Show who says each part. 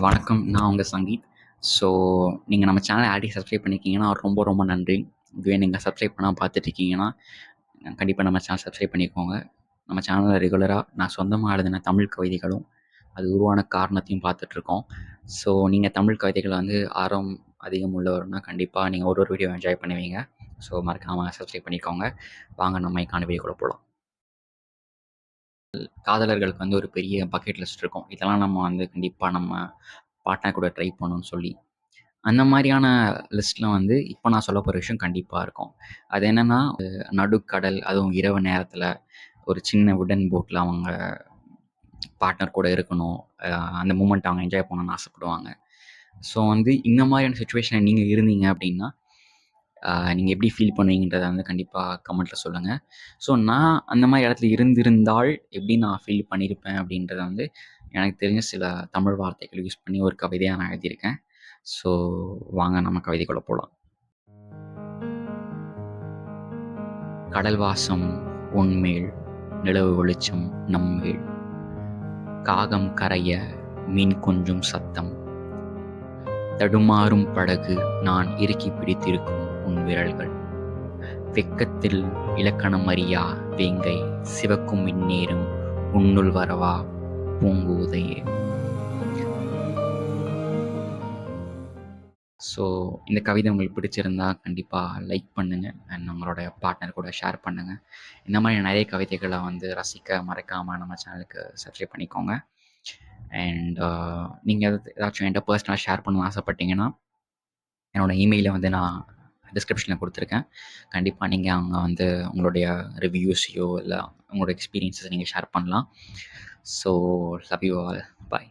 Speaker 1: வணக்கம். நான் உங்க சங்கீத். ஸோ நீங்க நம்ம சேனல ஆல்ரெடி சப்ஸ்கிரைப் பண்ணியிருக்கீங்கன்னா, ரொம்ப ரொம்ப நன்றி. இதுவே நீங்க சப்ஸ்கிரைப் பண்ணாம பார்த்துட்ருக்கீங்கன்னா, கண்டிப்பா நம்ம சேனல் சப்ஸ்கிரைப் பண்ணிக்கோங்க. நம்ம சேனல்ல ரெகுலரா நான் சொந்தமா எழுதின தமிழ் கவிதைகளும், அது உருவான காரணத்தையும் பார்த்துட்ருக்கோம். ஸோ நீங்க தமிழ் கவிதைகள வந்து ஆர்வம் அதிகம் உள்ளவர்னா, கண்டிப்பா நீங்க ஒரு ஒரு வீடியோ என்ஜாய் பண்ணுவீங்க. ஸோ மறக்காம சப்ஸ்கிரைப் பண்ணிக்கோங்க. வாங்க நம்ம இன்னைக்கான வீடியோக்குள்ள போலாம். காதலர்களுக்கு வந்து ஒரு பெரிய பக்கெட் லிஸ்ட் இருக்கும். இதெல்லாம் நம்ம வந்து கண்டிப்பா நம்ம பார்ட்னர் கூட ட்ரை பண்ணணும்னு சொல்லி. அந்த மாரியான லிஸ்ட்ல வந்து இப்ப நான் சொல்லப்போற விஷயம் கண்டிப்பா இருக்கும். அது என்னன்னா, நடுக்கடல் அதுவும் இரவு நேரத்தில ஒரு சின்ன வுடன் போட்ல அவங்க பார்ட்னர் கூட இருக்கணும். அ அந்த மூமெண்ட் அவங்க என்ஜாய் பண்ணணும்னு ஆசைப்படுவாங்க. ஸோ வந்து இந்த மாரியான சிச்சுவேஷன்ல நீங்க இருந்தீங்க அப்டின்னா, நீங்க எப்படி ஃபீல் பண்ணுவீங்கன்றத வந்து கண்டிப்பா கமெண்ட்ல சொல்லுங்க. ஸோ நான் அந்த மாரி இடத்துல இருந்திருந்தால் எப்படி நான் ஃபீல் பண்ணியிருப்பேன் அப்படின்றத வந்து எனக்கு தெரிஞ்ச சில தமிழ் வார்த்தைகள் யூஸ் பண்ணி ஒரு கவிதையா நான் எழுதியிருக்கேன். ஸோ வாங்க நம்ம கவிதைக்குள்ள போலாம். கடல் வாசம் உன்மேல், நிலவு வெளிச்சம் நம்மேல், காகம் கரைய மீன் கொஞ்சும் சத்தம், தடுமாறும் படகு நான் இறுக்கி பிடித்திருக்கும் உன் விரல்கள், வெக்கத்தில் இலக்கணம் அறியா வேங்கை சிவக்கும் இந்நேரம் உன்னுள் வரவா பூங்குதையே. ஸோ இந்த கவிதை உங்களுக்கு பிடிச்சிருந்தா கண்டிப்பா லைக் பண்ணுங்க. அண்ட் உங்களோட பார்ட்னர் கூட ஷேர் பண்ணுங்க. இந்த மாரி நிறைய கவிதைகள வந்து ரசிக்க மறக்காம நம்ம சேனலுக்கு சப்ஸ்கிரைப் பண்ணிக்கோங்க. அண்ட் நீங்க ஏதாச்சும் என்ட்ட பர்சனலா ஷேர் பண்ணணும்னு ஆசைப்பட்டீங்கன்னா, என்னோட இமெயில வந்து நான் டிஸ்கிரிப்ஷன்ல குடுத்துருக்கேன். கண்டிப்பா நீங்க அங்க வந்து உங்களுடைய ரிவ்யூஸையோ இல்ல உங்களோட எக்ஸ்பீரியன்ஸஸ நீங்க ஷேர் பண்ணலாம். So love you all. Bye.